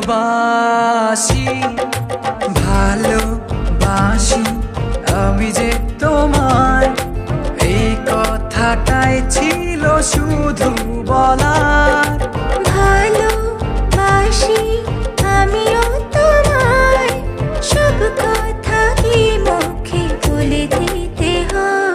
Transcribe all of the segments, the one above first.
বাসি ভালোবাসি আমি যে তোমায়, এই কথাটাই ছিল শুধু বলার। ভালোবাসি আমিও তোমায়, সব কথা কি মুখে বলে দিতে হয়?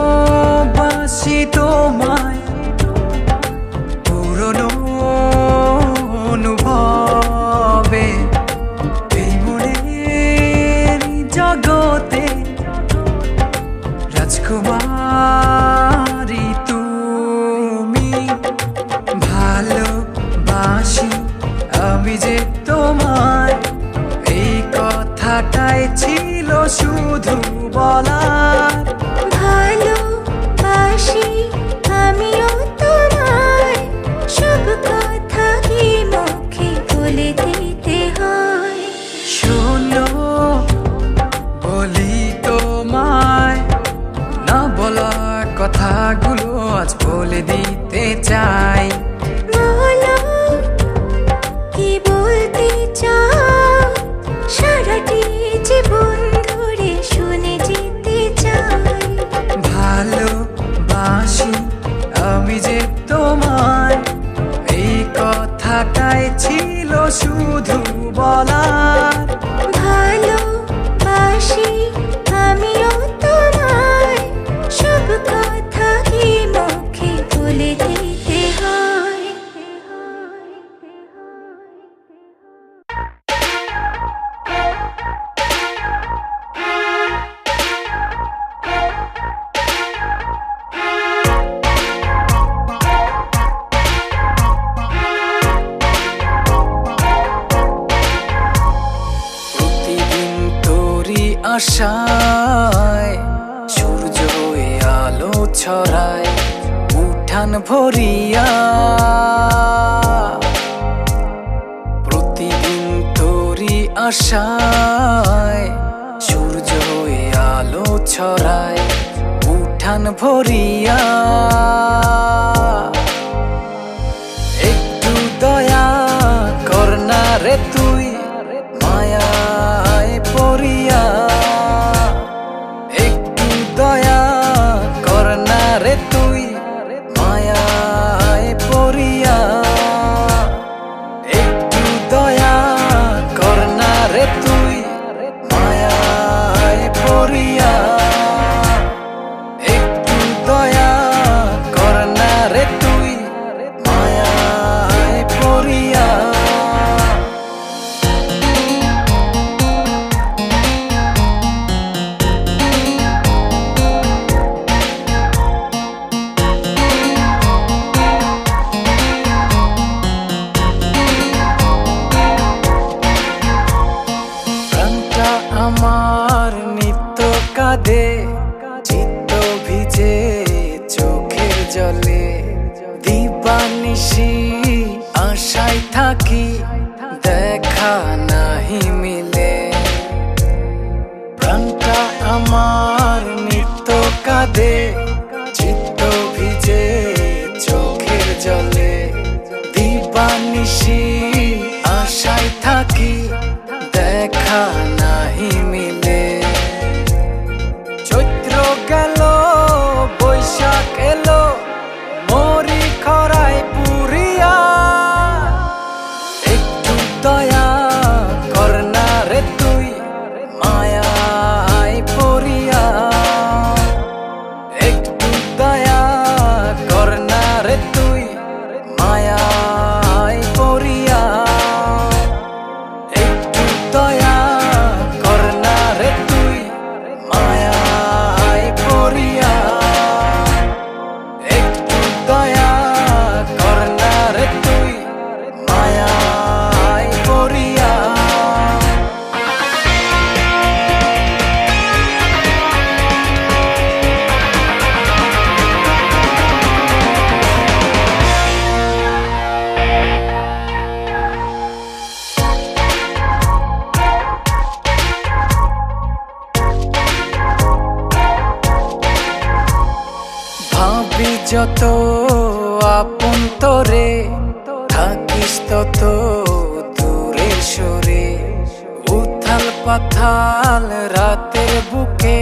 ভালোবাসি তোমায় পুরনো অনুভবে, এই মনের জগতে রাজকুমারী তুমি। ভালোবাসি আমি যে তোমায়, এই কথাটাই ছিল শুধু বলার। ভালোবাসি আমিও তোমায়, সব কথা কি মুখে বলে দিতে হয়? শোনো বলি তোমায়, না বলা কথাগুলো আজ বলে দিতে চাই। বলো কি বলতে চাও, সারাটি জীবন ধরে শুনে যেতে চাই। ভালোবাসি আমি যে তোমায়, এই কথাটাই ছিল শুধু বলার। ভালোবাসি আমিও তোমায়, সব কথা কি মুখে বলে দিতে হয়? প্রতিদিন তোরই আশায় সূর্য এ আলো ছড়ায় উঠান ভরিয়া। প্রতিদিন তোরই আশায় সূর্য এ আলো ছড়ায় উঠান ভরিয়া। একটু দয়া কর না রে তুই মায়ায় পড়িয়া, একটু দয়া কর না রে তুই মায়ায় পড়িয়া, একটু দয়া কর না রে তুই মায়ায় পড়িয়া, একটু দয়া কর না রে তুই মায়ায় পড়িয়া। প্রাণটা আমার নিত্য কাঁদে, চিত্ত ভিজে চোখের জলে, দিবানিশি আশায় থাকি দেখা নাহি মিলে। প্রাণটা আমার নিত্য কাঁদে, চিত্ত ভিজে চোখের জলে, দিবানিশি আশায় থাকি দেখা নাহি মিলে। চৈত্র গেল বৈশাখ এলো মরি খরায় পুরিয়া, একটু দয়া কর না রে তুই মায়ায় পড়িয়া, একটু যত আপন তোরে, থাকিস তত দূরে সরে। উথাল পাথাল রাতের বুকে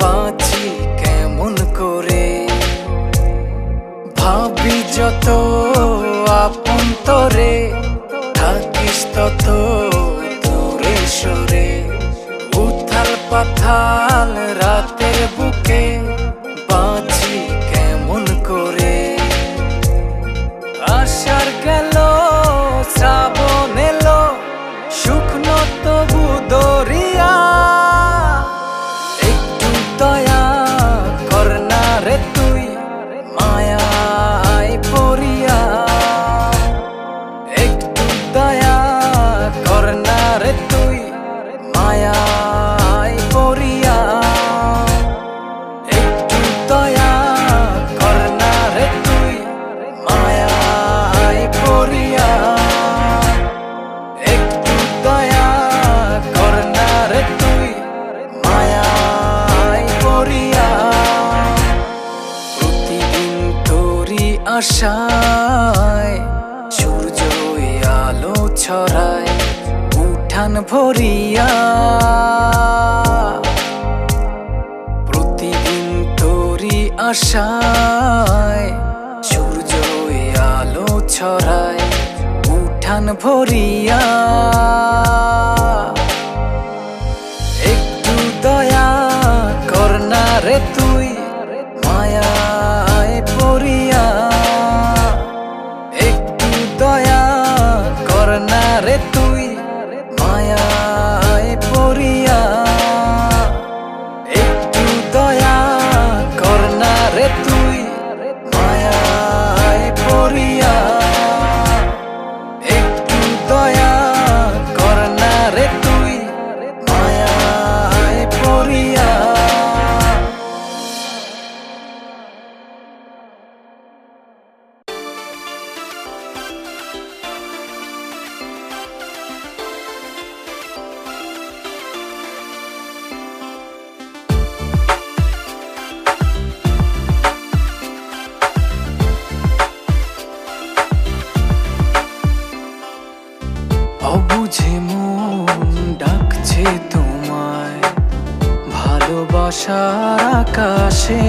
বাঁচি কেমন করে। ভাবি যত আপন তোরে, থাকিস তত দূরে সরে। উথাল পাথাল রাতের বুকে বাঁচি কেমন করে। আষাঢ় গেল শ্রাবণ এলো, শুকনো তবু দরিয়া। একটু দয়া কর না রে তুই মায়ায় পড়িয়া। একটু দয়া কর না রে তুই মায়ায় পড়িয়া। একটু দয়া কর না রে তুই মায়ায় পড়িয়া। একটু দয়া কর না রে তুই মায়ায় পড়িয়া। প্রতিদিন তোরি আশায় সূর্য আলো ছড়ায় উঠান ভরিয়া। প্রতিদিন তোরি আশায় সূর্য আলো ছড়ায় উঠান ভরিয়া। একটু দয়া কর না রে তুই মায়ায় পড়িয়া। একটু দয়া কর না রে তুই মায়ায় পড়িয়া। একটু দয়া কর না রে তুই মায়ায় পড়িয়া। একটু দয়া কর না রে তুই মায়ায় পড়িয়া। অবুঝে মন ডাকছে তোমায় ভালোবাসার আকাশে।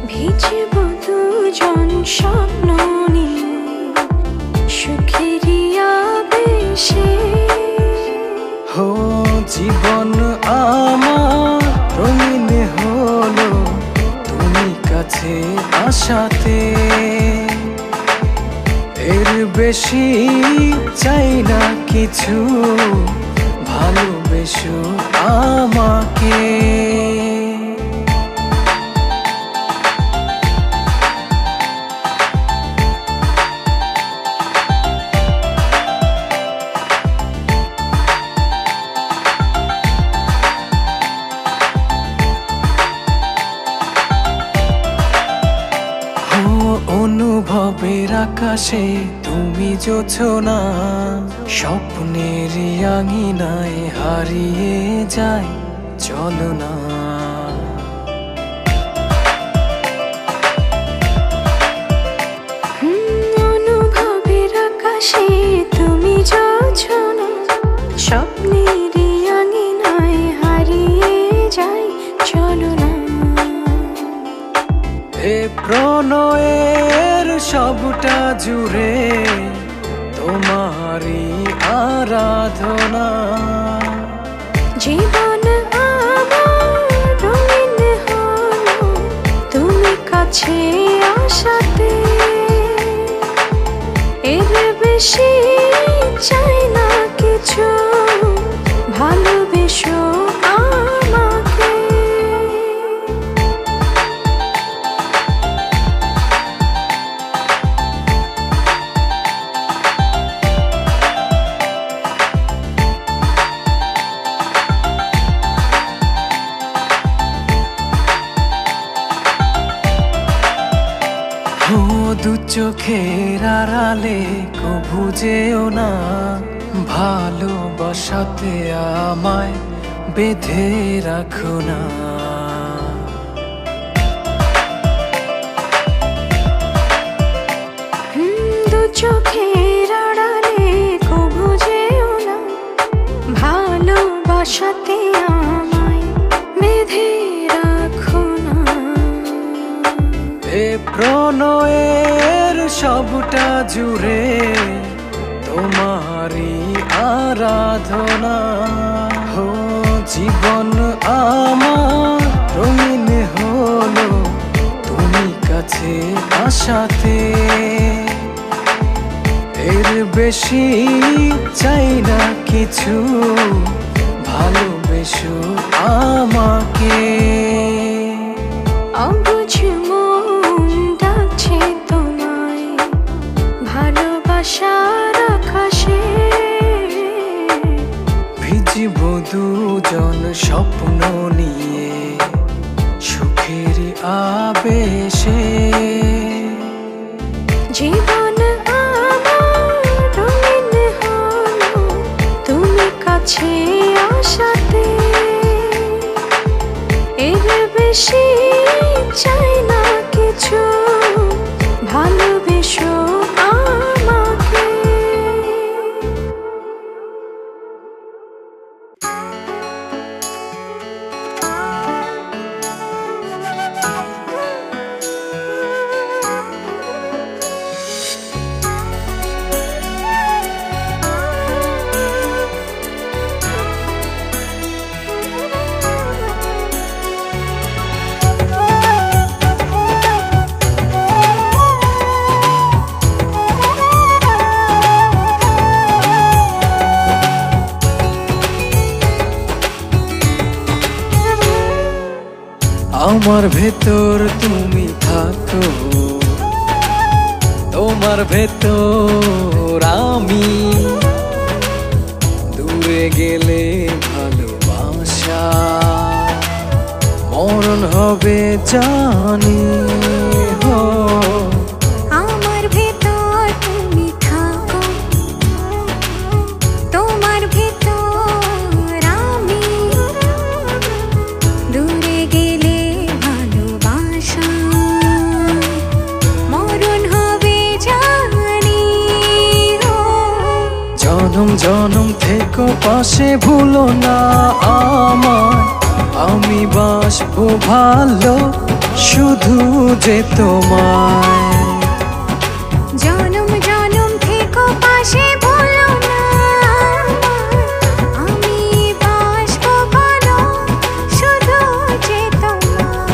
ভিজব দুজন স্বপ্ন নিয়ে সুখেরই আবেশে। হো জীবন আমার রঙিন হলো তুমি কাছে আসাতে। এর বেশি চাই না কিছু, ভালোবেসো আমাকে। অনুভবের আকাশে তুমি জোছনা, স্বপ্নের আঙিনায় হারিয়ে যায় চলো না। অনুভবের আকাশে তুমি জোছনা, স্বপ্নের আঙিনায় হারিয়ে যায় চলো না। এ প্রণয়ের সবটা জুড়ে তোমারই আরাধনা। জীবন আমার রঙিন হলো তুমি কাছে আসাতে। এর বেশি চাই না কিছু, ভালোবেসো আমাকে। দু চোখের আড়ালে কভু যেও না, ভালোবাসাতে আমায় বেঁধে রাখো না। চোখের আড়ালে কবু যেও না, ভালোবাসাতে আমায় বেঁধে রাখো না। এ প্রণয়ের সবটা জুড়ে তোমারই আরাধনা। হো জীবন আমার রঙিন হলো তুমি কাছে আসাতে। এর বেশি চাই না কিছু, ভালোবেসো আমাকে। অবুঝ মন ডাকছে তোমায় ভালোবাসার আকাশে। ভিজিব দুজন স্বপ্ন নিয়ে সুখের আবেশে। জীবন আমার রঙিন হলো তুমি কাছে আসাতে। এর বেশি চাই না কিছু, ভালোবেসো আমাকে। আমার ভেতর তুমি থাকো, তোমার ভেতর আমি। দূরে গেলে ভালোবাসা মরণ হবে জানি। হো আমার ভেতর তুমি থাকো, তোমার ভেতর আমি। দূরে গেলে ভালোবাসা মরণ হবে জানি। জনম জনম থেকো পাশে, ভুলো না আমায়। আমি বাসবো ভালো শুধু যে তোমায়। জনম জনম থেকো পাশে, ভুলো না আমি বাসবো ভালো শুধু যে তোমায়।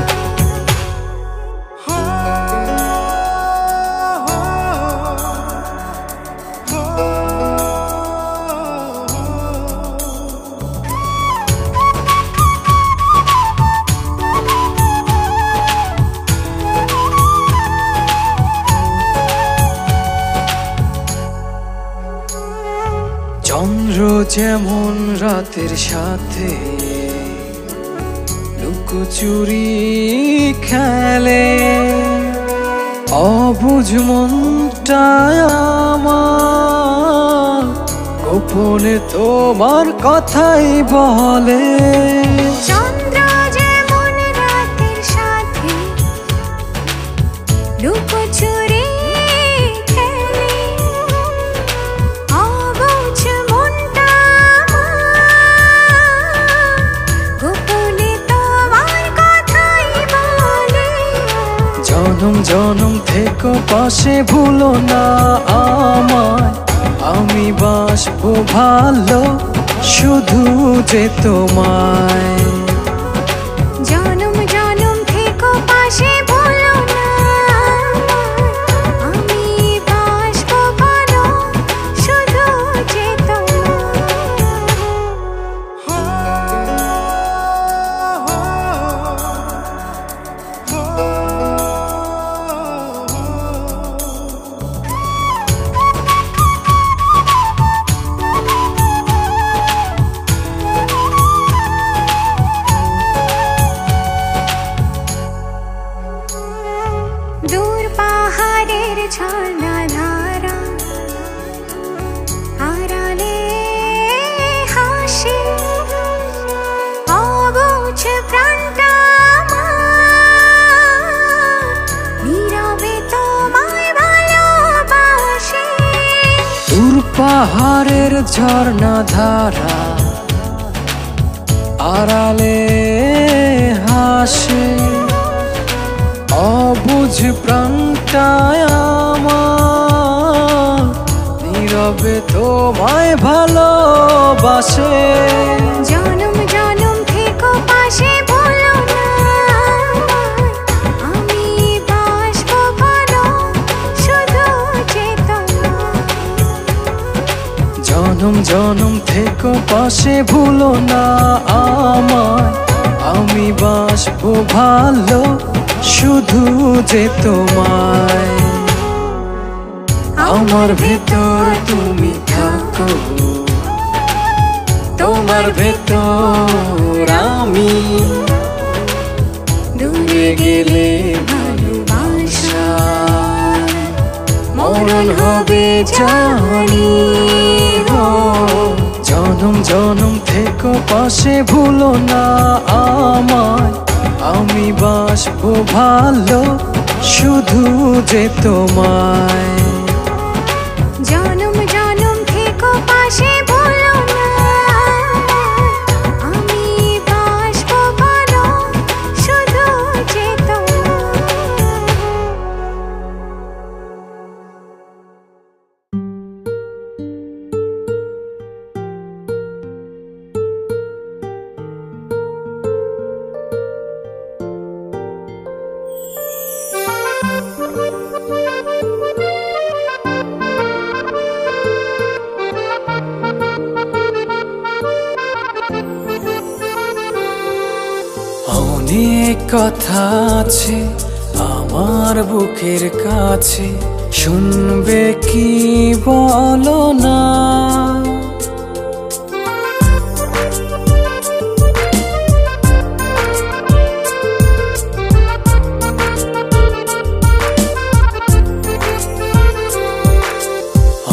চন্দ্র যেমন রাতের সাথে লুকোচুরি খেলে, অবুঝ মনটায় আমার গোপনে তোমার কথাই বলে। চন্দ্র যেমন রাতের সাথে লুকোচুরি খেলে, অবুঝ মনটা আমার গোপনে তোমার কথাই বলে। জনম জনম থেকো পাশে, ভুলো না আমায়। আমি বাসবো ভালো শুধু যে তোমায়। জনম জনম থেকো পাশে, ভুলো না আমি বাসবো ভালো শুধু যে তোমার। পাহাড়ের ঝর্ণা ধারা আড়ালে হাসে, অবুঝ প্রাণটায় আমার নীরবে তোমায় ভালোবাসে। জনম জনম থেকো পাশে ভুলো না, আমি বাসবো ভালো শুধু চেতনায়। জনম জনম থেকো পাশে ভুলো না আমায়, আমি বাসবো ভালো শুধু যে তোমায়। আমার ভেতর তুমি থাকো, তোমার ভেতর আমি, দূরে গেলে ভালোবাসা মরণ হবে জানি। জনম জনম থেকো পাশে ভুলো না আমায়, আমি বাসবো ভালো শুধু যে তোমায়। জনম জনম থেকো পাশে ভুলো না, আমি বাসবো ভালো শুধু চেতনায়। অনেক কথা আছে আমার বুকের কাছে, শুনবে কি বলো না।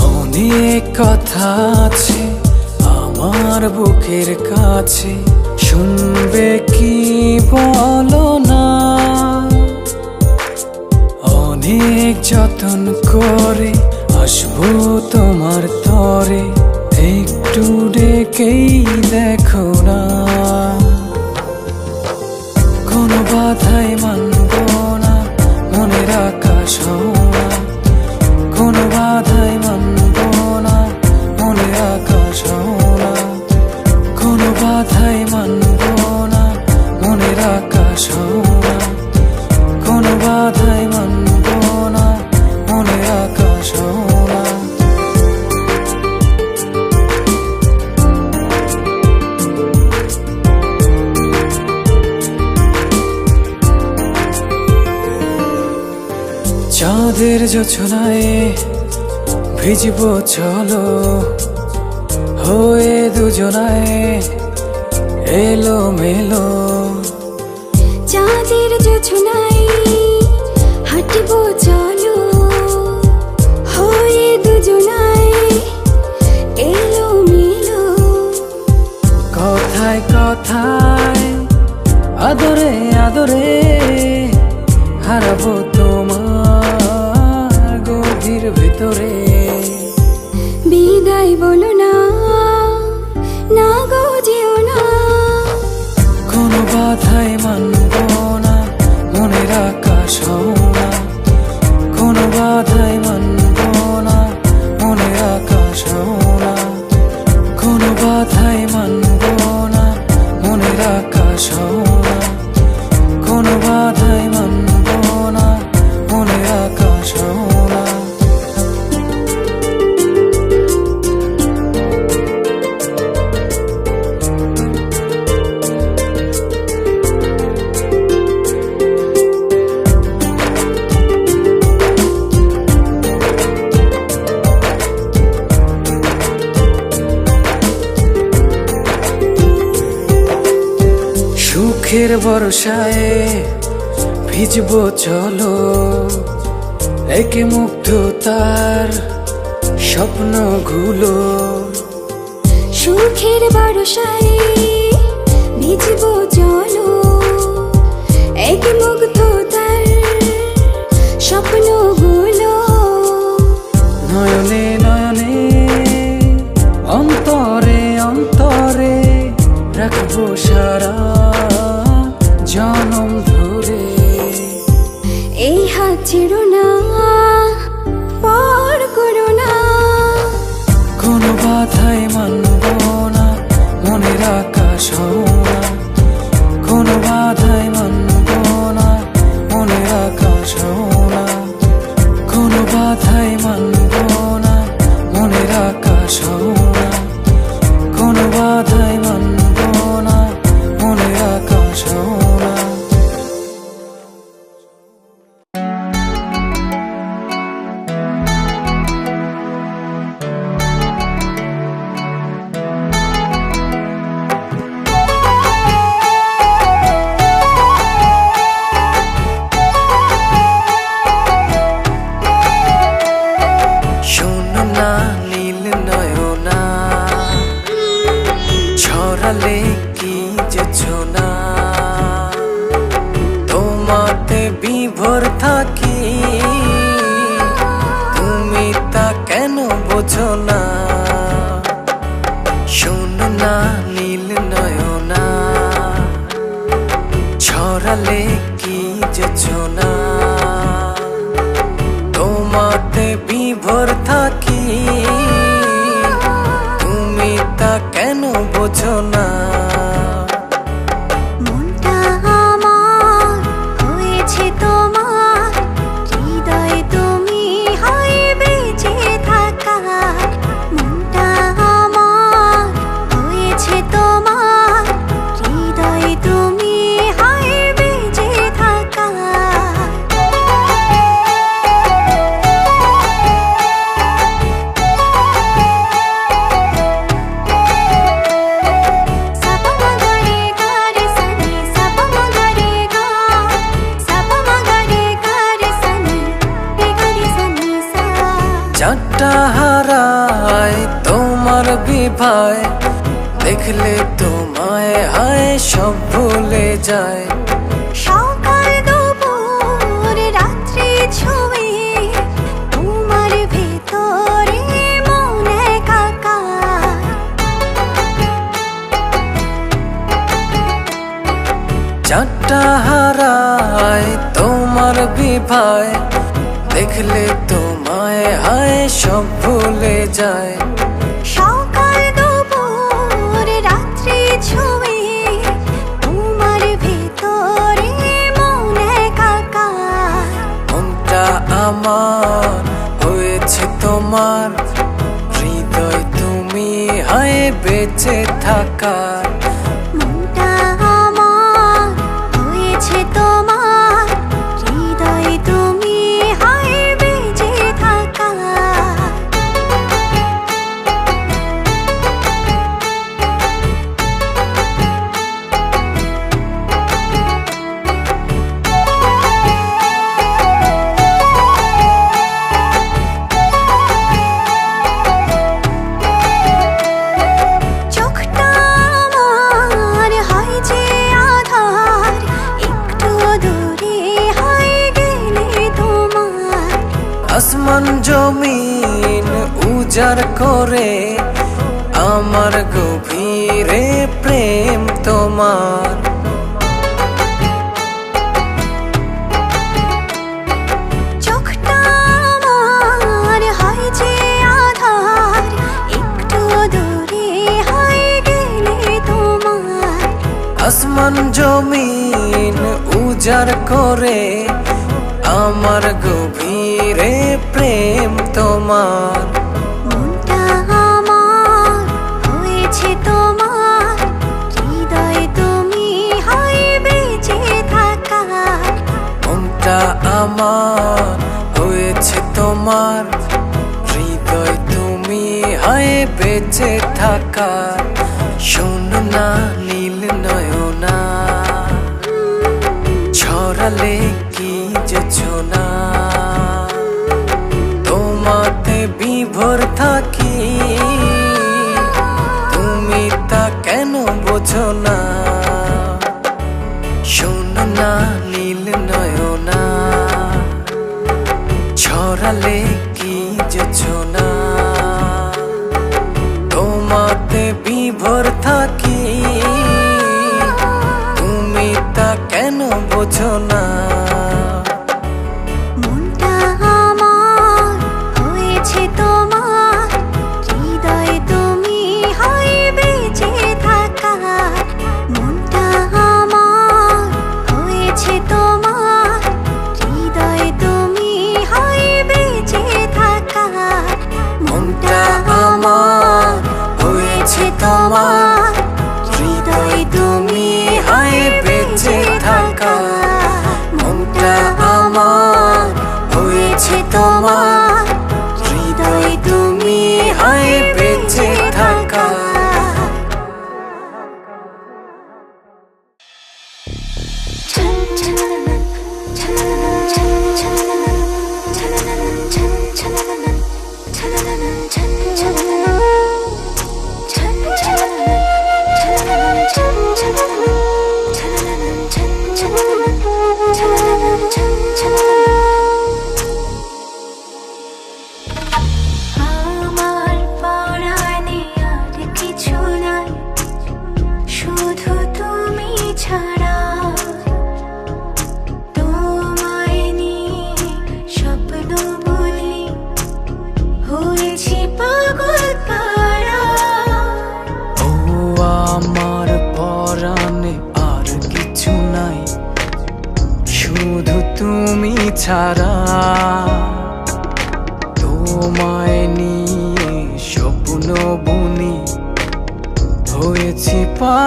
অনেক কথা আছে আমার বুকের কাছে, শুনবে কি বলো না। অনেক যতন করে আসবো তোমার তরে, একটু ডেকেই দেখো না। কোনো বাধাই মানব না, মনের আকাশ হওয়া। কোনো বাধাই মানব না, মনের আকাশ হওয়া। কোনো বাধাই মানব না, মনের আকাশ হওয়া। কোনো বাধাই মানব না, মনের আকাশ হওয়া। চাঁদের জোছনায় ভিজবো চলো, হয়ে দুজনায় এলো মেলো। চাঁদের জোছনায় হাঁটবো চলো, হয়ে দুজনায় এলো মেলো। কথায় কথায় আদরে আদরে হারাবো তোমার গভীর ভেতরে। বিদায় বলো না, না গো যেও না। কোনো বাধাই মানব না, মনের আকাশ হওয়া। কোনো বাধাই মানব না, মনের আকাশ হওয়া। কোনো বাধাই মানব না, মনের আকাশ হওয়া। কোনো বাধাই মানব না, মনের আকাশ হওয়া। সুখের বর্ষায় ভিজবো চলো, একে মুগ্ধতার স্বপ্নগুলো। সুখের বর্ষায় ভিজবো চলো, এক মুগ্ধতার স্বপ্নগুলো। নয়নে নয়নে বিভোর থাকি, তুমি তা কেন বোঝো না? শোনো না নীল নয়না, ছড়ালে কি যোছনা, তোমাতে বিভোর থাকি, তুমি তা কেন বোঝো না? মনটা আমার হয়েছে তোমার, হৃদয় তুমি হয় বেঁচে থাকার। মনটা আমার হয়েছে তোমার, হৃদয় তুমি হয় বেঁচে থাকার। চারটা হারায় তোমার বিভায়, দেখলে তোমায় হায় সব ভুলে যায়। সকাল দুপুর রাত্রি ছুঁয়ে তোমার ভেতরে মন একাকার। চারটা হারায় তোমার বিভায়, দেখলে তোমায় হায় সব ভুলে যায়। সকাল দুপুর রাত্রি ছুঁয়ে তোমার ভেতরে মন একাকার। মনটা আমার হয়েছে তোমার, হৃদয় তুমি হায় বেঁচে থাকার। মনটা আমার হয়েছে তোমার, হৃদয় তুমি হয় বেঁচে থাকার। চোখটা আমার হয় যে আধার, একটু দূরে হয় গেলে তোমার। আসমান জমিন উজাড় করে, আমার গভীরে প্রেম তোমার। চোখটা আমার হয় যে আধার, একটু দূরে হয় গেলে তোমার। আসমান জমিন উজাড় করে, আমার গভীরে প্রেম তোমার। মনটা আমার হয়েছে তোমার, হৃদয় তুমি হয় বেঁচে থাকার। মনটা আমার হয়েছে তোমার, হৃদয় তুমি হায় বেঁচে থাকার। শোনো না নীল নয়না, ছড়ালে কি যোছনা, তোমাতে বিভোর থাকি, তুমি তা কেন বোঝো না? শোনো না নীল নয়না, ছড়ালে কি যোছনা, তোমাতে বিভোর থাকি, তুমি তা কেন বোঝো না? মনটা আমার হয়েছে তোমার, হৃদয় তুমি হয় বেঁচে থাকার। মনটা আমার হয়েছে তোমার, হৃদয় তুমি হয় বেঁচে থাকার। মনটা আমার হয়েছে তোমার, হৃদয় তুমি হায় বেঁচে থাকার।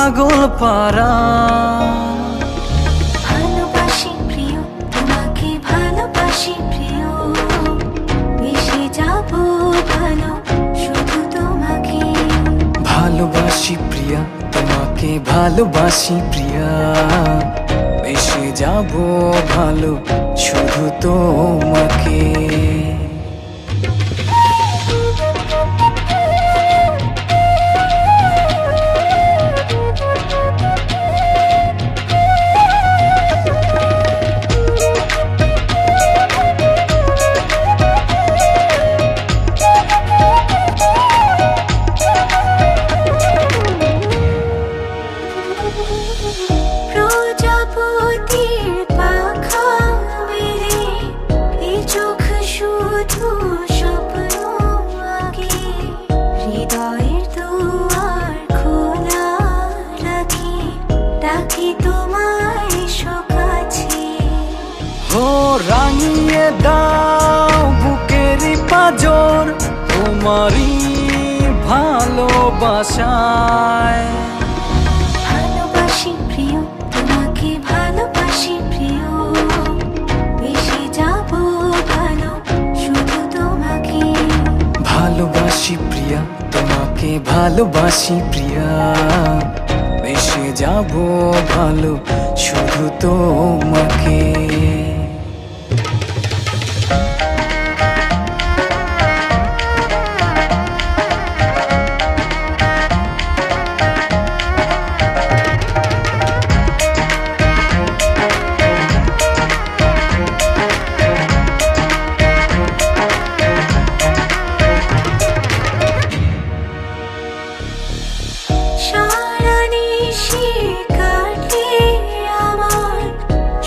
পাগল পারা। ভালোবাসি প্রিয় তোমাকে, ভালোবাসি প্রিয়, মিশে যাব ভালো শুধু তোমাকে। ভালোবাসি প্রিয়া তোমাকে, ভালোবাসি প্রিয়া, বেশে যাব ভালো শুধু তোমাকে। প্রজাপতির পাখা মেলে এই চোখ শুধু স্বপ্ন আঁকে, হৃদয়ের দুয়ার খোলা রাখি, ডাকি তোমায় কাছে। ও রাঙিয়ে দাও বুকের পাজর তোমারই ভালোবাসায়। ভালোবাসি প্রিয় তোমাকে, ভালোবাসি প্রিয়, বেশি যাব ভালো শুধু তোমাকে। ভালোবাসি প্রিয়া তোমাকে, ভালোবাসি প্রিয়া, বেশে যাব ভালো শুধু তোমাকে। সারা নিশি কাটে আমার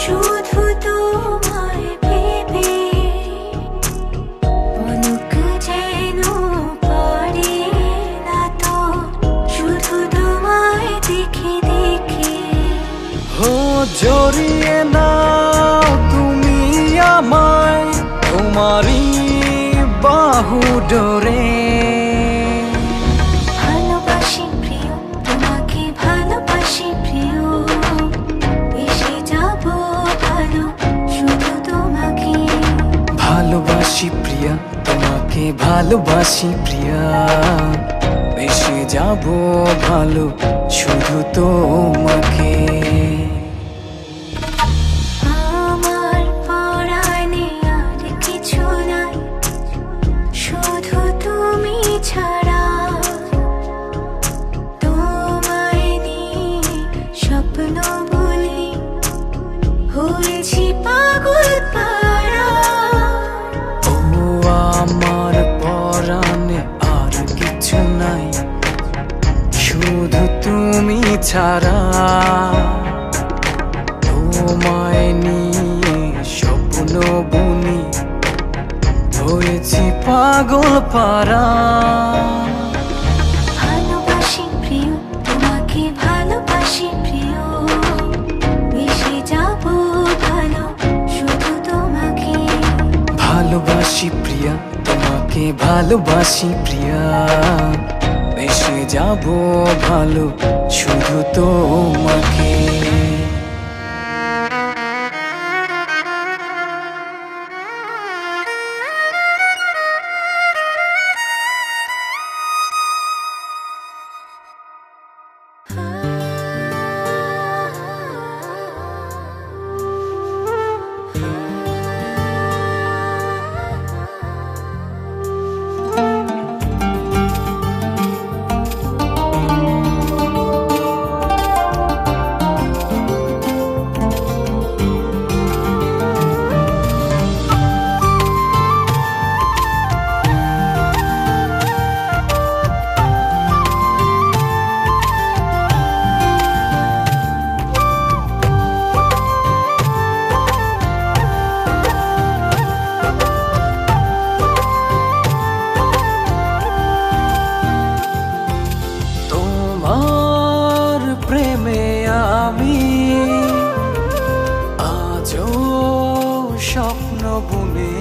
শুধু তোমায় ভেবে, পলক যেন পড়ে না তো শুধু তোমায় দেখে দেখে। ও জড়িয়ে নাও তুমি আমায় তোমারই বাহু ডোরে। ভালোবাসি প্রিয় তোমাকে, ভালোবাসি প্রিয়, বেশি যাব ভালো শুধু তোমাকে। ভালোবাসি প্রিয়া তোমাকে, ভালোবাসি প্রিয়া, বেশে যাব ভালো শুধু তোমাকে। আমার পরাণে আর কিছু নাই শুধু তুমি ছাড়া, তোমায় নিয়ে স্বপ্ন বলি হয়েছি পাগল পারা। ও আমার পরাণে আর কিছু নাই শুধু তুমি ছাড়া, তোমায় নিয়ে স্বপ্ন বুনি হয়েছি পাগল পারা। ভালোবাসি প্রিয় তোমাকে, ভালোবাসি প্রিয়, মিশে যাব ভালো শুধু তোমাকে। ভালোবাসি প্রিয়া তোমাকে, ভালোবাসি প্রিয়া, বেশে যাব ভালো শুধু তোমাকে। স্বপ্ন বুনে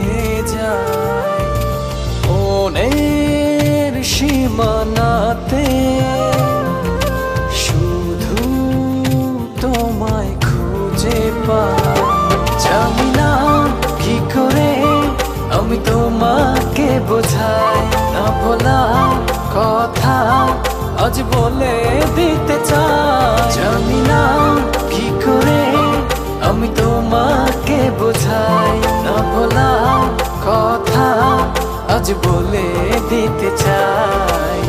যায় মনের সীমানাতে, শুধু বোঝায় না ভোলা কথা আজ বলে দিতে চাই। জানি না কি করে আমি তোমাকে বোঝাই না ভোলা কথা আজ বলে দিতে চাই।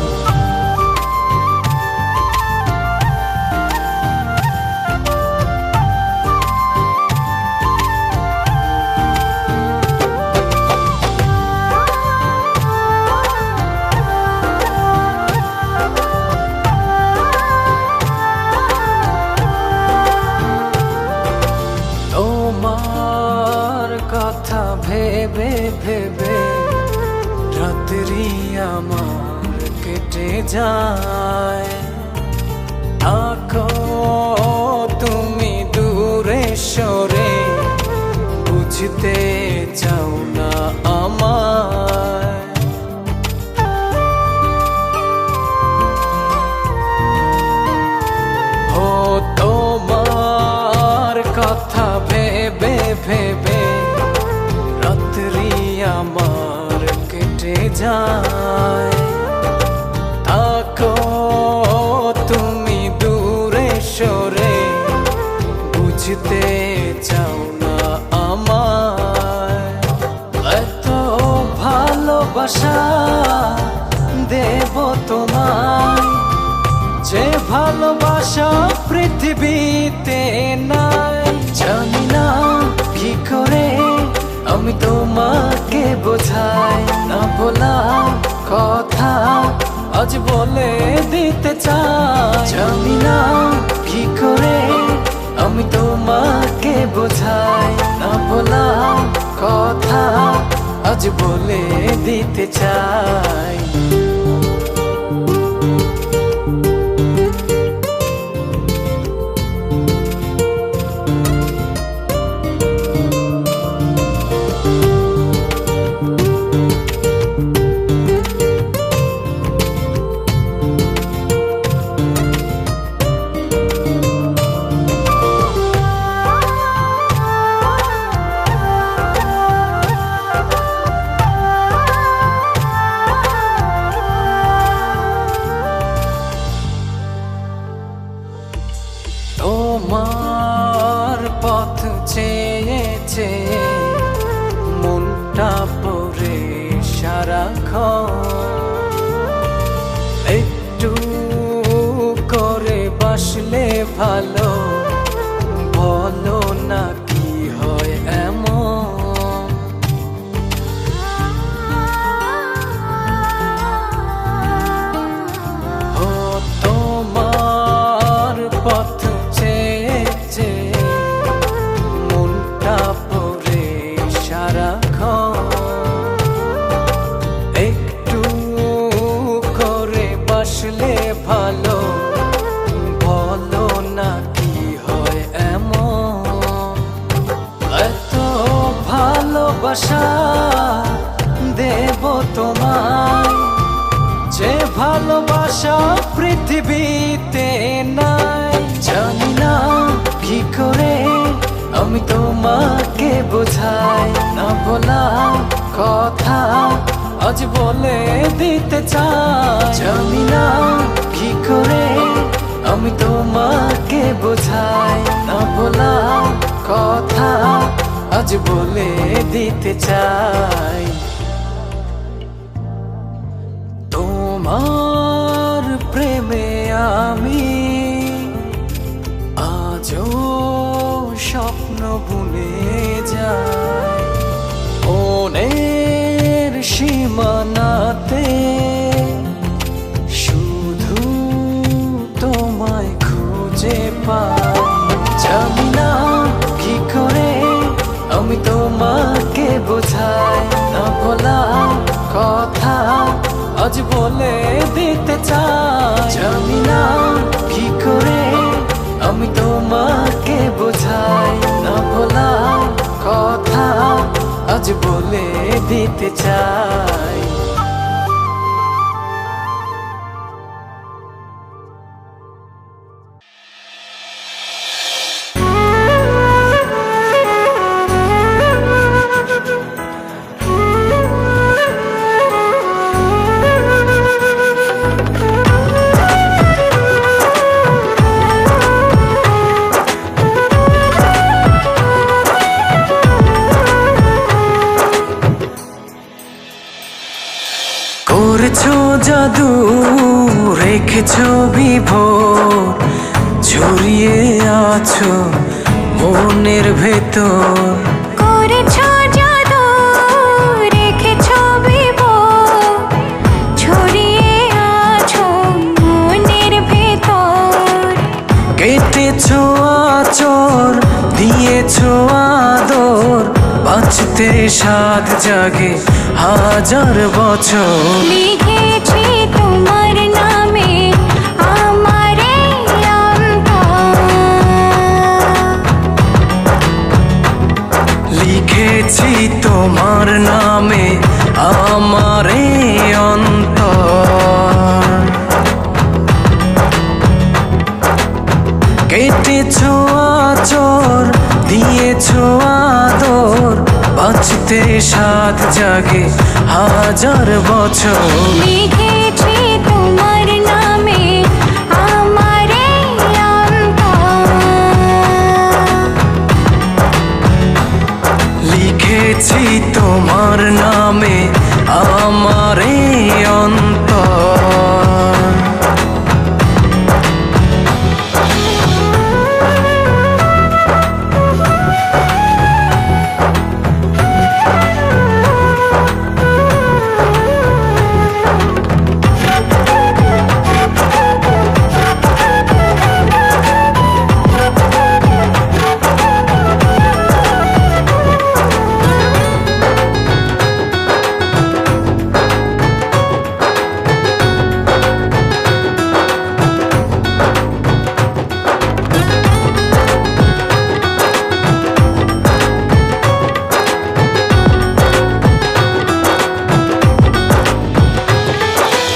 তোমার কথা ভেবে ভেবে রাত্রি আমার কেটে যায়। থাকো তুমি দূরে সরে বুঝতে চাও না আমায়। ও তোমার কথা ভেবে ভেবে রাত্রি আমার কেটে যায়। থাকো তুমি দূরে সরে বুঝতে চাও না আমায়। এত ভালোবাসা দেব তোমায় যে ভালোবাসা পৃথিবীতে নাই। জানি না কি করে আমি তোমাকে বোঝাই না ভোলা কথা আজ বলে দিতে চাই। জানি না কি করে আমি তোমাকে বোঝাই না ভোলা কথা আজ বলে দিতে চাই। তোমার পথ চেয়ে চেয়ে মনটা পড়ে সারাক্ষণ। একটু করে বাসলে ভালো বলো না কি হয় এমন। ও তোমার পথ মনটা পড়ে সারাক্ষণ। একটু করে বাসলে ভালো বলো না কি হয় এমন। এত ভালোবাসা দেব তোমায় যে ভালোবাসা পৃথিবীতে নাই। জানি না কি করে আমি তোমাকে বোঝাই না ভোলা কথা আজ বলে দিতে চাই। জানি না কি করে আমি তোমাকে বোঝাই না ভোলা কথা আজ বলে দিতে চাই। তোমার প্রেমে আমি আজও স্বপ্ন বুনে যায়। মনের সীমানাতে শুধু তোমায় খুঁজে পাই। জানি না কি করে আমি তোমাকে বোঝাই না ভোলা কথা আজ বলে দিতে চাই। জানি না কি করে আমি তোমাকে বোঝাই না ভোলা কথা আজ বলে দিতে চাই। করেছো জাদু, রেখেছো বিভোর, ছড়িয়ে আছো মনের ভেতর। করেছো জাদু, রেখেছো বিভোর, ছড়িয়ে আছো মনের ভেতর। কেটেছো আচর, দিয়েছো আদর, বাঁচতে সাধ জাগে হাজার বছর। লিখেছি তোমার নামে আমার এই অন্তর, লিখেছি তোমার নামে আমার এই অন্তর। কেটেছো আচর, দিয়েছো আদর, বাঁচতে সাধ জাগে হাজার বছর। লিখেছি তোমার নামে আমার এই অন্তর, লিখেছি তোমার নামে আমার এই অন্তর।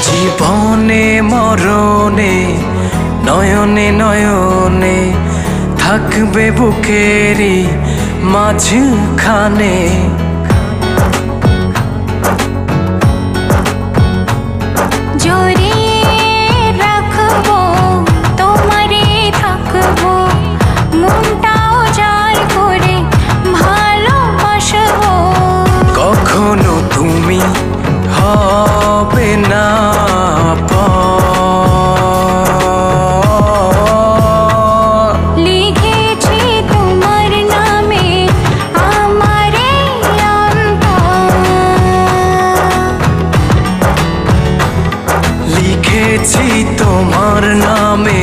জীবনে মরণে নয়নে নয়নে থাকবে বুকেরই মাঝখানে। জড়িয়ে রাখবো তোমারে, থাকবো মনটাও জাল করে ভালোবাসবো। কখনো তুমি হবে না পর। লিখেছি তোমার নামে আমার এই অন্তর, লিখেছি তোমার নামে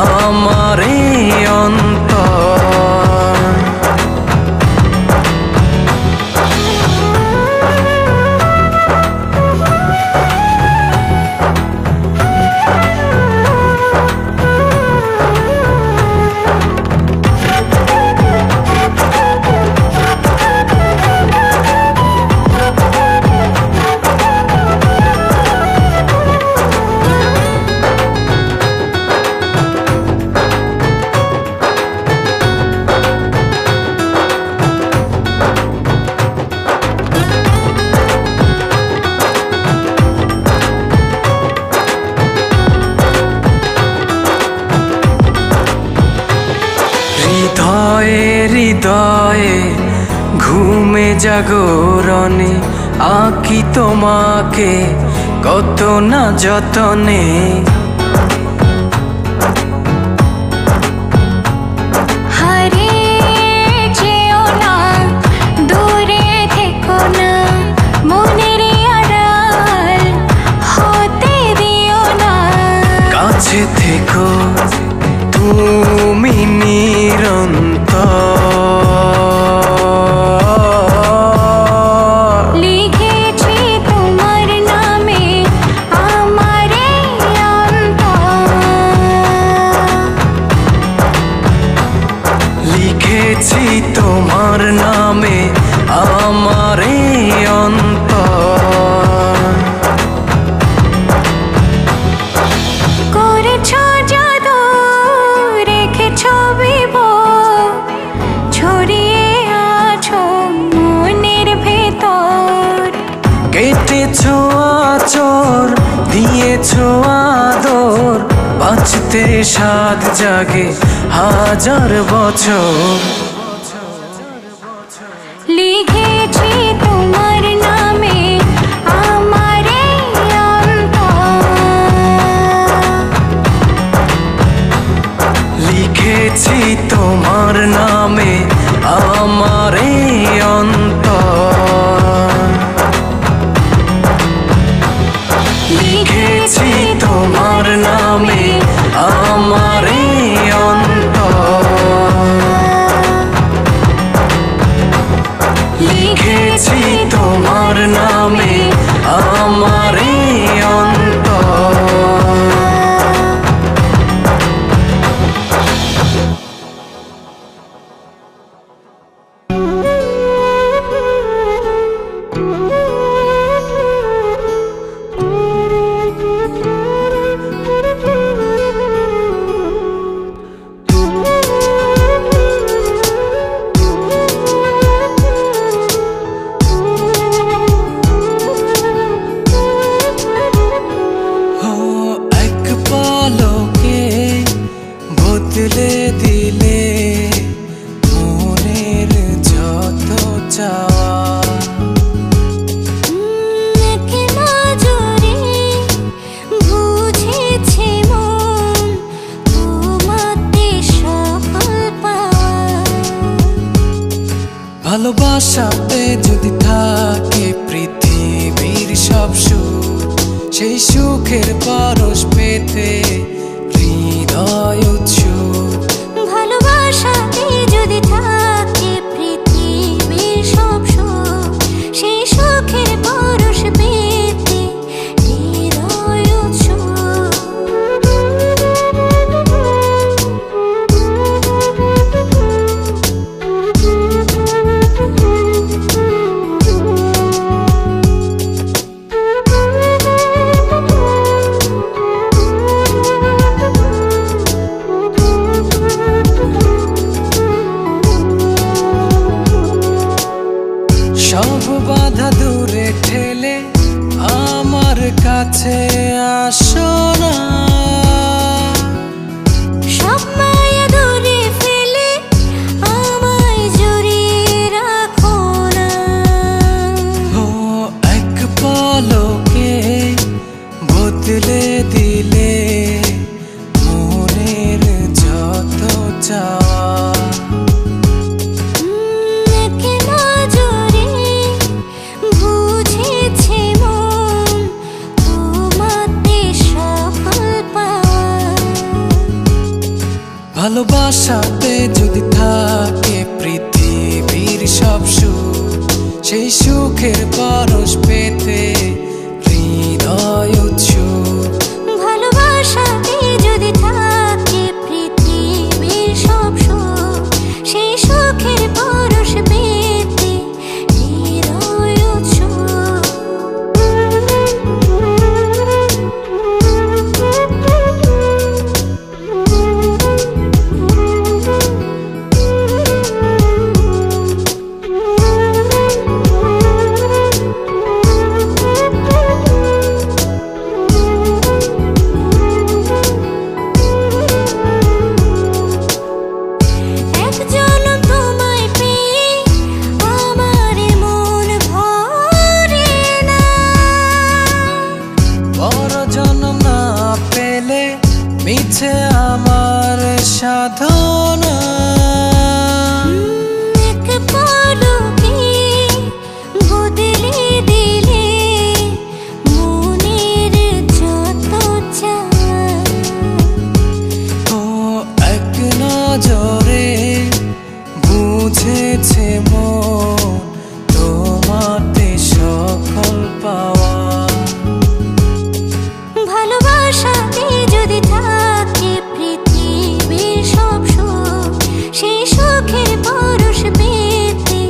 আমার এই অন্তর। হৃদয়ে হৃদয়ে ঘুমে জাগরণে আঁকি তোমাকে কত না যতনে। হারিয়ে যেও না, দূরে থেকো না, মনের আড়াল হতে দিও না। কাছে থেকো তুমি নিরন্তর। লিখেছি তোমার নামে আমার এই অন্তর, লিখেছি তোমার নামে আমার এই অন্তর। করেছো জাদু, রেখেছো বিভোর, ছড়িয়ে আছো মনের ভেতর। কেটেছো আচর, দিয়েছো আদর, বাঁচতে সাধ জাগে হাজার বছর। লিখেছি তোমার নামে আমার এই অন্তর, লিখেছি তোমার নামে আমার এই অন্তর, লিখেছি তোমার নামে আমার এই অন্তর। বদলে দিলে মনের যত চাওয়া, এক নজরে বুঝেছে মন তোমাতে সকল পাওয়া। ভালোবাসাতে যদি থাকে পৃথিবীর সব সুখ, সেই সুখের পরশ পেতে হৃদয় উৎসুক। ভালোবাসাতে যদি থাকে পৃথিবীর সব সুখ, সেই সুখের পরশ পেতে হৃদয় উৎসুক। সব বাধা দূরে ঠেলে আমার কাছে আসো না, সব মায়া দূরে ফেলে আমায় জড়িয়ে রাখো না। ও এক পলকে বদলে দিলে মনের যত চাওয়া, এক নজরে বুঝেছে মন তোমাতে সকল পাওয়া। ভালোবাসাতে যদি থাকে পৃথিবীর সব সুখ, সেই সুখের পরশ পেতে হৃদয় উৎসুক। ভালোবাসাতে যদি থাকে পৃথিবীর সব সুখ, সেই সুখের পরশ পেতে হৃদয় উৎসুক। এক জনম তোমায় পেয়ে আমার মন ভরে না, বড় জন্ম না পেলে মিছে আমার সাধনা, এক পলকে বদলে দিলে মনের যত চাওয়া। ও এক নজরে বুঝেছে মন তোমাতে সকল পাওয়া। ভালোবাসাতে যদি থাকে পৃথিবীর সব সুখ, সেই সুখের পরশ পেতে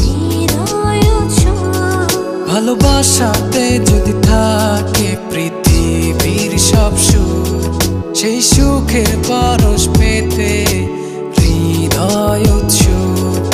হৃদয় উৎসুক। ভালোবাসাতে যদি থাকে পৃথিবীর সব সুখ, সেই সুখের পরশ পেতে হৃদয় উৎসুক।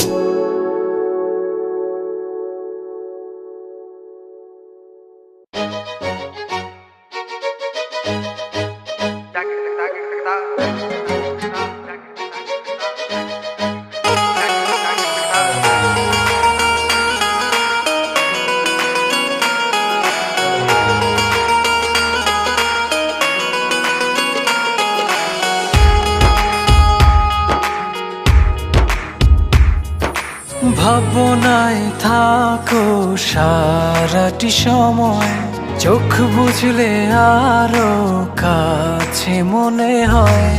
ভাবনায় থাকো সারাটি সময়, চোখ বুঝলে আরো কাছে মনে হয়।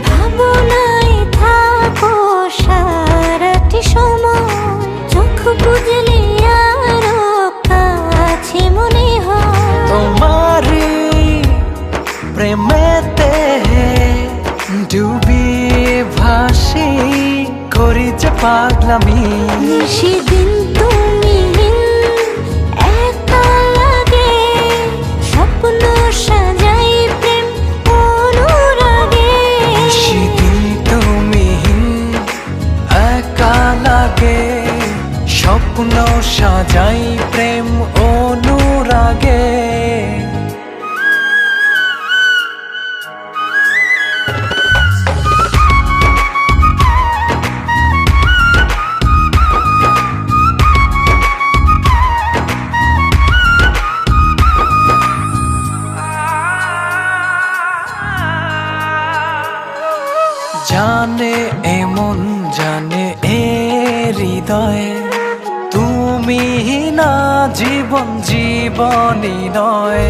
ভাবনায় থাকো সারাটি সময়, চোখ বুঝলে আরো কাছে মনে হয়। তোমারি প্রেমেতে ডুবিয়ে ভাসি, করি যে পাগলামি। সেদিন তুমি একা লাগে, স্বপ্ন সাজাই প্রেম অনুরাগে। সেদিন তুমি একা লাগে, স্বপ্ন সাজাই প্রেম অনুরাগে। জানে এমন জানে এ হৃদয়, তুমি না জীবন জীবনই নয়।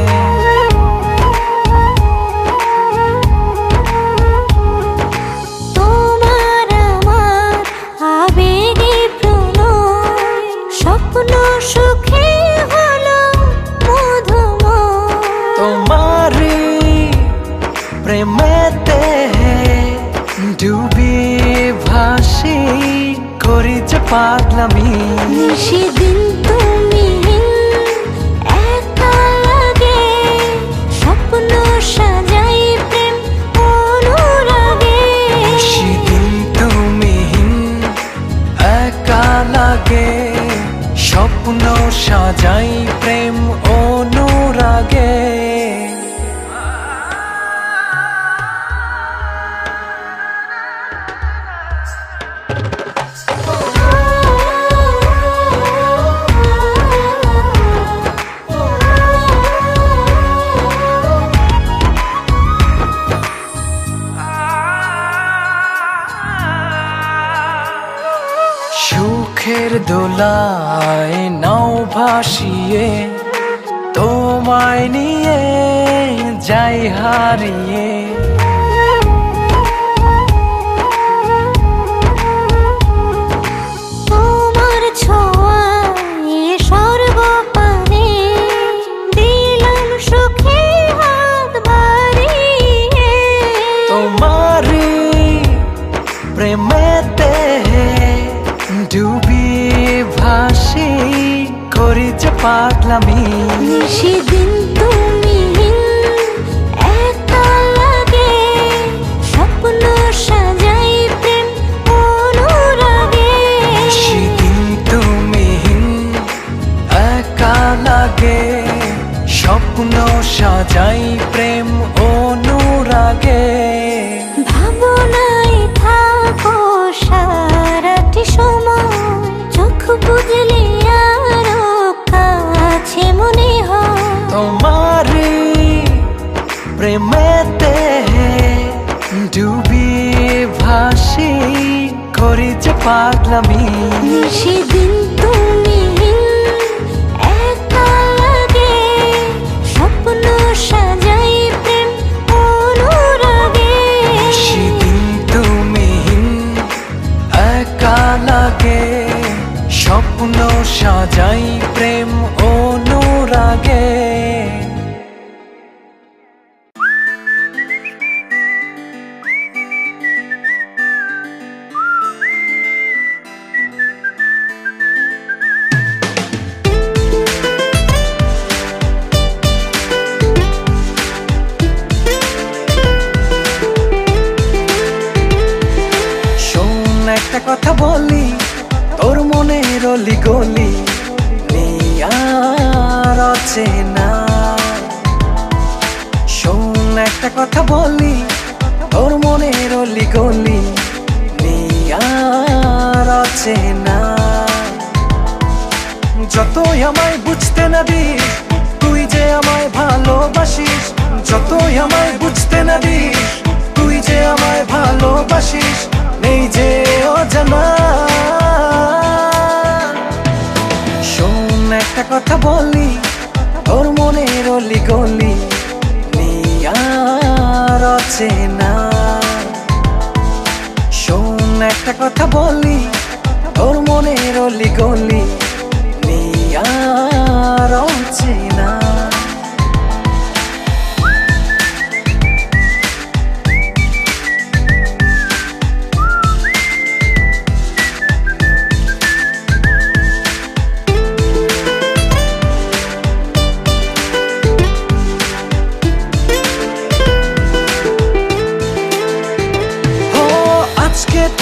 তোমার আমার আবেগে প্রণয়, স্বপ্ন সুখে হলো মধুময়। তোমারি প্রেমেতে ডুবিয়ে ভাসি, করি যে পাগলামি। সেদিন তুমি একা লাগে, স্বপ্ন সাজাই প্রেম অনুরাগে। সেদিন তুমি একা লাগে, স্বপ্ন সাজাই প্রেম অনুরাগে। সুখের দোলায় নাও ভাসিয়ে, তোমায় নিয়ে যাই হারিয়ে। তোমার ছোঁয়ায় সর্বপানে দিলাম সুখে হাত বাড়িয়ে। তোমারি প্রেমেতে ডুবিয়ে ভাসি, করি যে পাগলামি। সেদিন তুমি একা লাগে, স্বপ্ন সাজাই প্রেম অনুরাগে। সেদিন তুমি একা লাগে, স্বপ্ন সাজাই প্রেম অনুরাগে। ভাবনায় থাকো সারাটি সময়, চোখ বুঝলে আরো কাছে মনে হয়। তোমারি প্রেমেতে ডুবিয়ে ভাসি, করি যে পাগলামি। সেদিন তুমি একা লাগে, স্বপ্ন সাজাই প্রেম অনুরাগে। সেদিন তুমি একা লাগে, স্বপ্ন সাজাই প্রেম অনুরাগে। একটা কথা বলি, তোর মনের অলি গলি নিয়ার অচেনা। শোন একটা কথা বলি, তোর মনের অলি গলি নিয়ার অচেনা। যতই আমায় বুঝতে না দিস, তুই যে আমায় ভালোবাসিস। যতই আমায় বুঝতে না দিস, তুই যে আমায় ভালোবাসিস। নেই যে অজানা একটা কথা বলি, তোর মনের অলি গলি নিয়ার অচেনা। শোন একটা কথা বলি, তোর মনের অলি গলি নিয়ার অচেনা।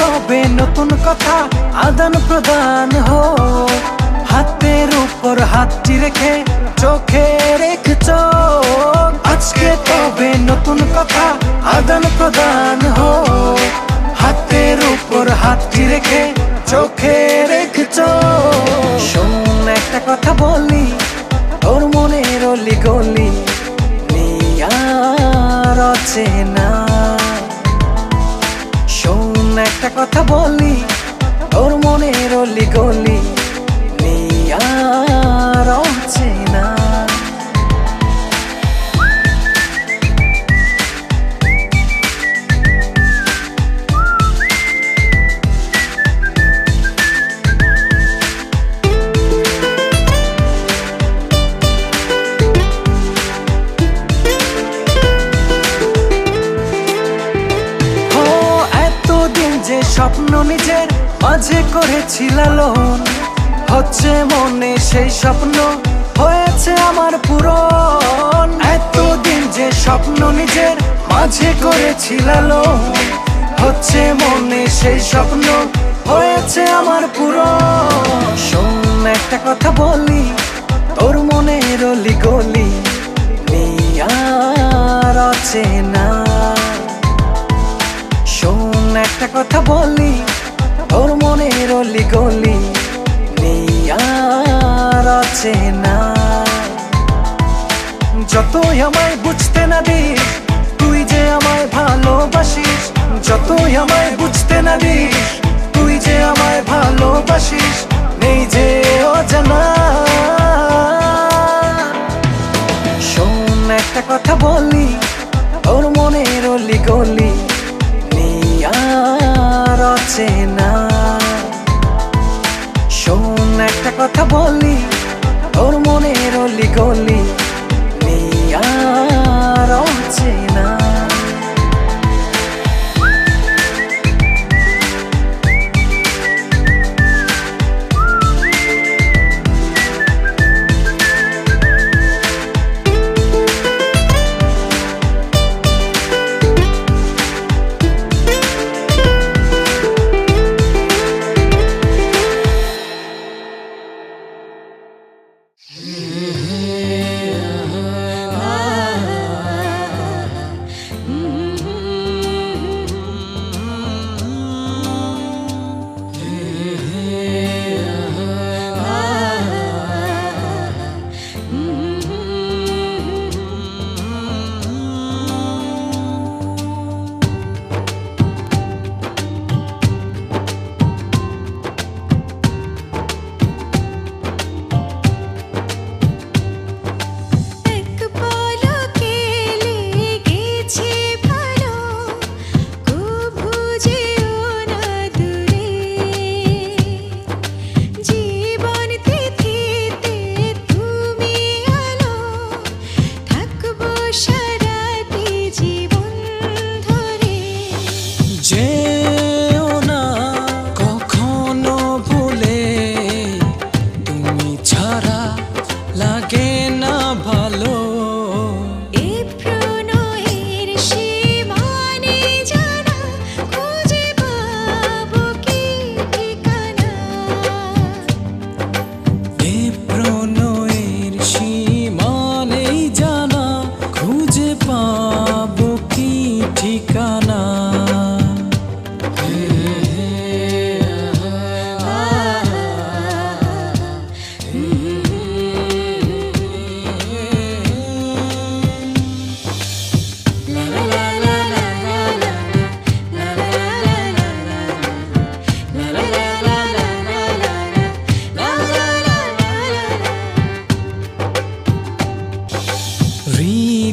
তবে নতুন কথা আদান প্রদান হো, হাতের উপর হাতটি রেখে চোখে রেখ চোখ। আজকে তবে নতুন কথা আদান প্রদান হো, হাতের উপর হাতটি রেখে চোখে রেখ চোখ। শোন একটা কথা বলি, তোর মনের অলি গলি নিয়ার অচেনা। একটা কথা বলি, তোর মনের অলি গলি নিয়ার অচেনা। যে স্বপ্ন নিজের মাঝে করেছি লালন, হচ্ছে মনে সেই স্বপ্ন হয়েছে আমার পূরণ। এতদিন যে স্বপ্ন নিজের মাঝে করেছি লালন, হচ্ছে মনে সেই স্বপ্ন হয়েছে আমার পূরণ। শোন একটা কথা বলি, তোর মনের অলি গলি নিয়ার অচেনা। একটা কথা বলি, তোর মনের অলি গলি নিয়ার অচেনা। যতই আমায় বুঝতে না দিস, তুই যে আমায় ভালোবাসিস। যতই আমায় বুঝতে না দিস, তুই যে আমায় ভালোবাসিস। নেই যে অজানা। শোন একটা কথা বলি, তোর মনের অলি গলি নিয়ার অচেনা। শোন একটা কথা বলি, তোর মনের অলি গলি নিয়ার অচেনা।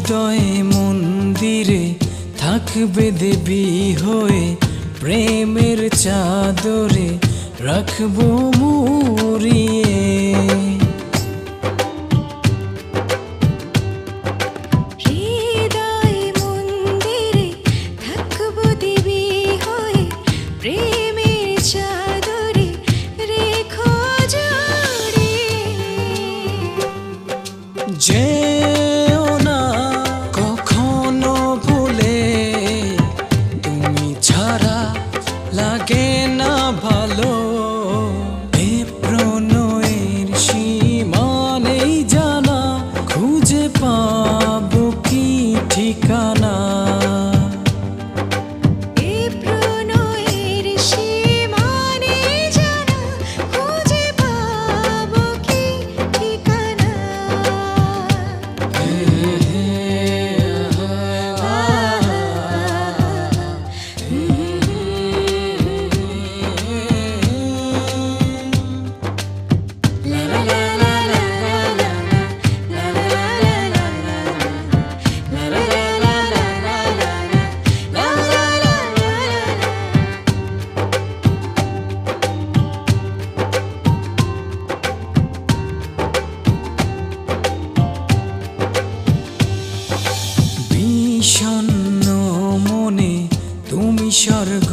হৃদয়ে মন্দিরে থাকবে দেবী হয়ে, প্রেমের চাদরে রাখবো মুড়িয়ে। হৃদয় মন্দিরে থাকবো দেবী হয়ে, প্রেমের চাদরে রেখো জড়িয়ে। যেও না কখনো ভুলে, তুমি ছাড়া লাগে না ভালো। এ প্রণয়ের সীমা নেই জানা, খুঁজে পাবো কি ঠিকানা। এ প্রণয়ের সীমা নেই জানা, খুঁজে পাবো কি ঠিকানা। বিষণ্ণ মনে তুমি স্বর্গ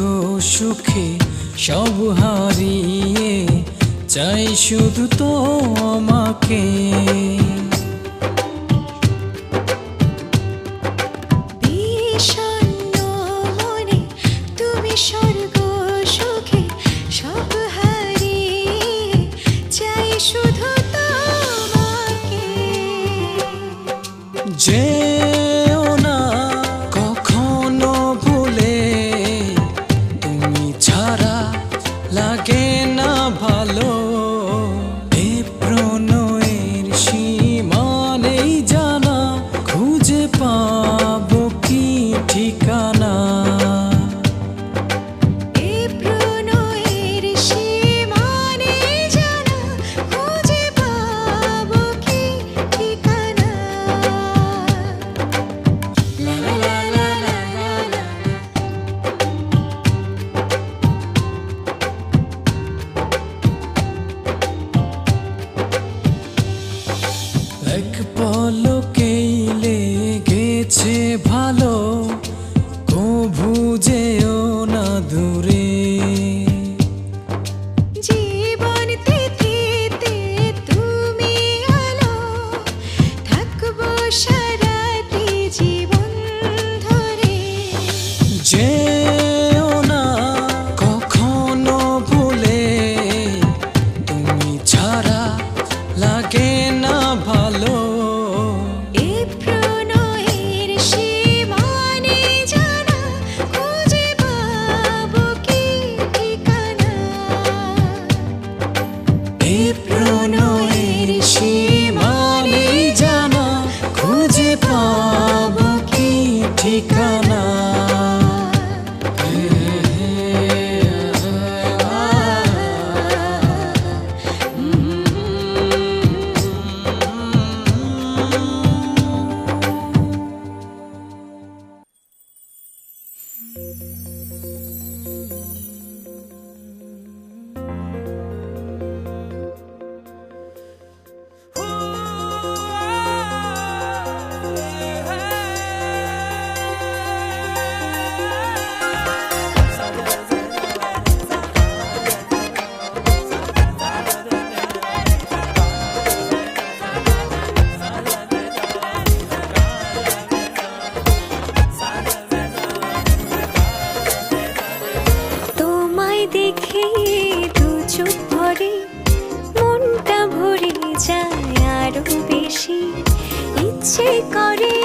সুখে সব হারিয়ে, চাই শুধু তোমাকে। বিষণ্ণ মনে তুমি স্বর্গ সুখে সব হারিয়ে, চাই শুধু তোমাকে। যেও না কখনো ভুলে, তুমি ছাড়া লাগে না ভালো। এ প্রণয়ের সীমা নেই জানা, খুঁজে পাবো কি ঠিকানা। এ প্রণয়ের সীমা নেই জানা, খুঁজে পাবো কি ঠিকানা। লা লা লা লা লা লা। এক পলকেই লেগেছে ভালো, কভু যেও না দূরে। জীবন তিথিতে তুমি আলো, থাকবো সারাটি জীবন ধরে। যেও না কখনো ভুলে, তুমি ছাড়া লাগে না ভালো। এ প্রণয়ের সীমা নেই জানা, খুঁজে পাবো কি ঠিকানা। এ প্রণয়ের সীমা নেই জানা, খুঁজে পাবো কি ঠিকানা। তোমায় দেখে দু চোখ ভরে, মনটা ভরে যায় আরো বেশি। ইচ্ছে করে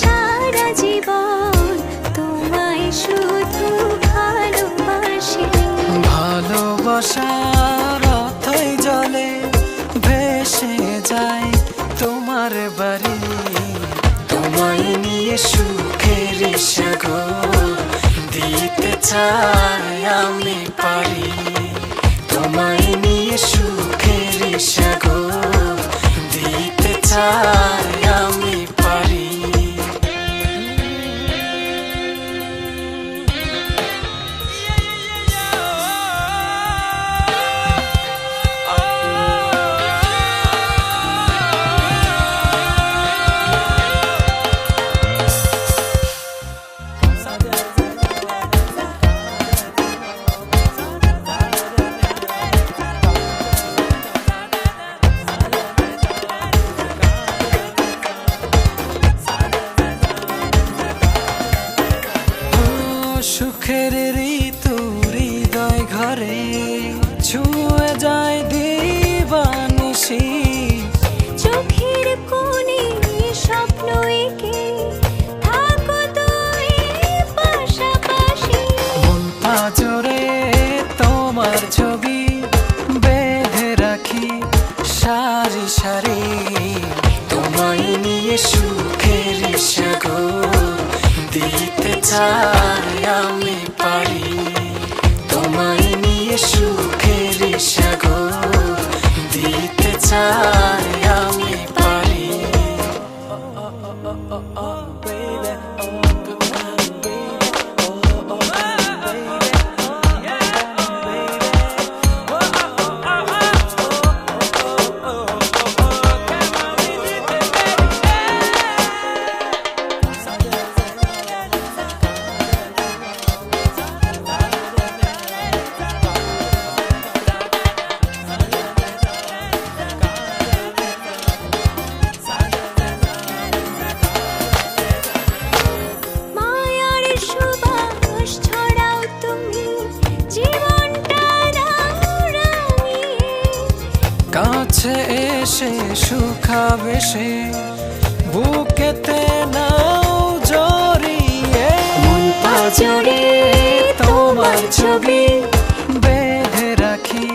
সারা জীবন তোমায় শুধু ভালোবাসি। ভালোবাসার অথই জলে ভেসে যায় তোমার বাড়ি, তোমায় নিয়ে সুখের সাগর দিতে চাই আমি পারি। তোমায় নিয়ে সুখের সাগর দিতে চাই আমি পারি। সারি তোমায় নিয়ে সুখের সাগর দিতে চাই আমি পারি তোমায় নিয়ে সুখের সাগর দিতে চাই আমি পারি মায়ার সুবাস ছড়াও তুমি জীবনটা দাও রাঙিয়ে কাছে এসে সুখাবে সে বুকেতে নাও জড়িয়ে মন পাজরে তোমার ছবি বেঁধে রাখি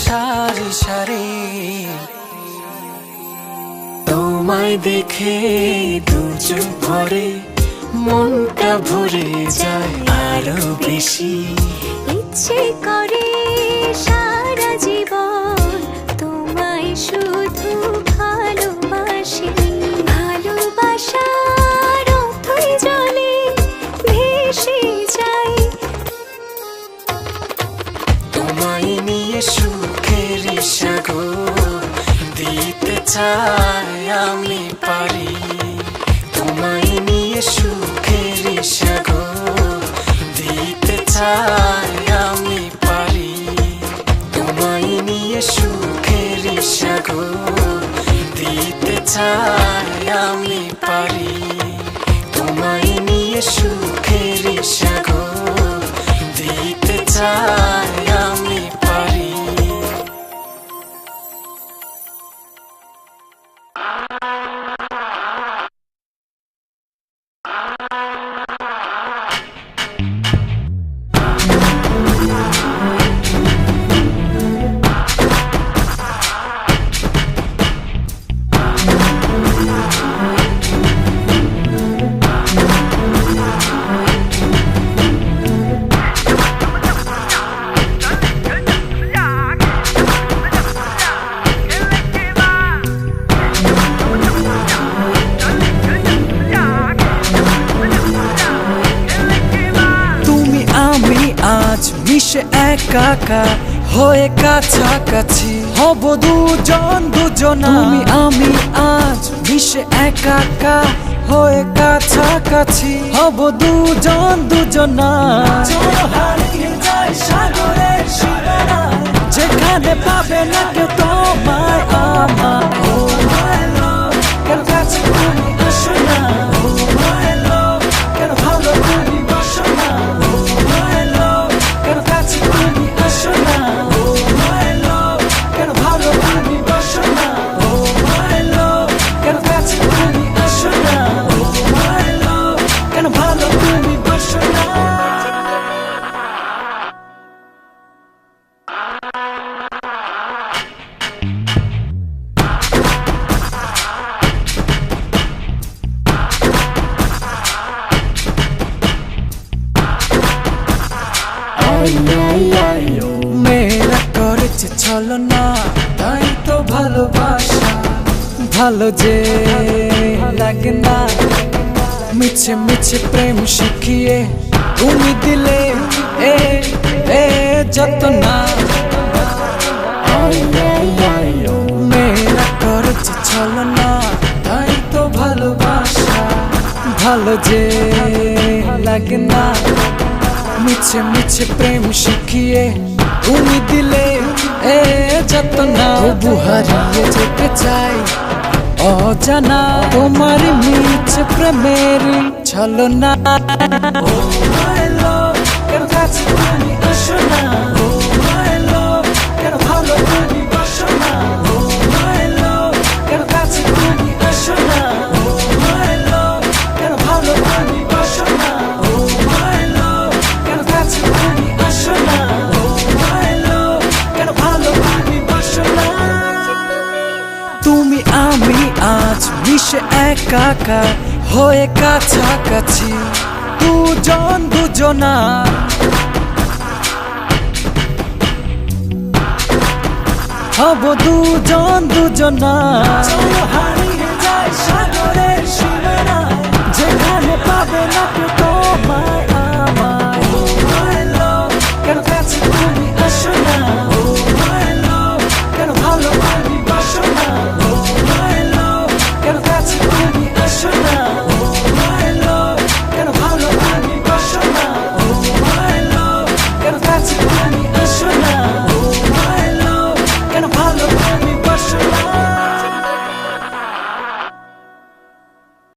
সারি সারি তোমায় দেখে দুচোখ ভরে মনটা ভরে যায় আরো বেশি ইচ্ছে করে সারা জীবন তোমায় শুধু ভালোবাসি ভালোবাসার অথই জলে ভেসে যাই তোমায় নিয়ে সুখের সাগর দিতে চাই আমি পারি তোমায় নিয়ে সুখের সাগর দিতে চাই আমি পারি তোমায় নিয়ে সুখের সাগর দিতে চাই আমি পারি তোমায় নিয়ে সুখের সাগর দিতে চাই আমি পারি তুমি আমি আজ মিশে একাকার হয়ে কাছাকাছি হব দুজন দুজনা তুমি আমি আজ মিশে একাকার হয়ে কাছাকাছি হব দুজন দুজনা চলো হারিয়ে যাই সাগরের সীমানায় যেখানে পাবে না কেউ তোমায় আমার ও মাই লাভ কেন কাছে তুমি আসো না ও মাই লাভ কেন ভালো তুমি বসো না ও মাই লাভ কেন কাছে তুমি আসো না ও মাই লাভ কেন ভালো তুমি বসো না ও মাই লাভ কেন কাছে তুমি আসো না ও মাই লাভ কেন ভালো তুমি বসো না মেয়েরা করেছে ছলো না তাই তো ভালোবাসা ভালো যে লাগে না মিছে মিছে প্রেম শিখিয়ে তুমি দিলে এ এ যত না মেয়েরা করেছে ছলো না তাই তো ভালোবাসা ভালো যে লাগে না মিছে মিছে প্রেম শিখিয়ে তুমি দিলে এ যত না তবু হারিয়ে যেতে চাই অজানা তোমার মিছে প্রেমের ছলনা ও মাই লাভ কেন কাছে তুমি আসো না ও মাই লাভ কেন ভালো তুমি বসো না ও মাই লাভ কেন কাছে তুমি আসো না ও মাই লাভ কেন ভালো তুমি বসো না ও মাই লাভ কেন কাছে তুমি আসো না ও মাই লাভ কেন ভালো তুমি বসো না তুমি আমি আজ মিশে একাকার হয়ে কাছাকাছি, দুজন দুজনা হব দুজন দুজনা। চলো হারিয়ে যায় সাগরের সীমানায়, যেখানে পাবে না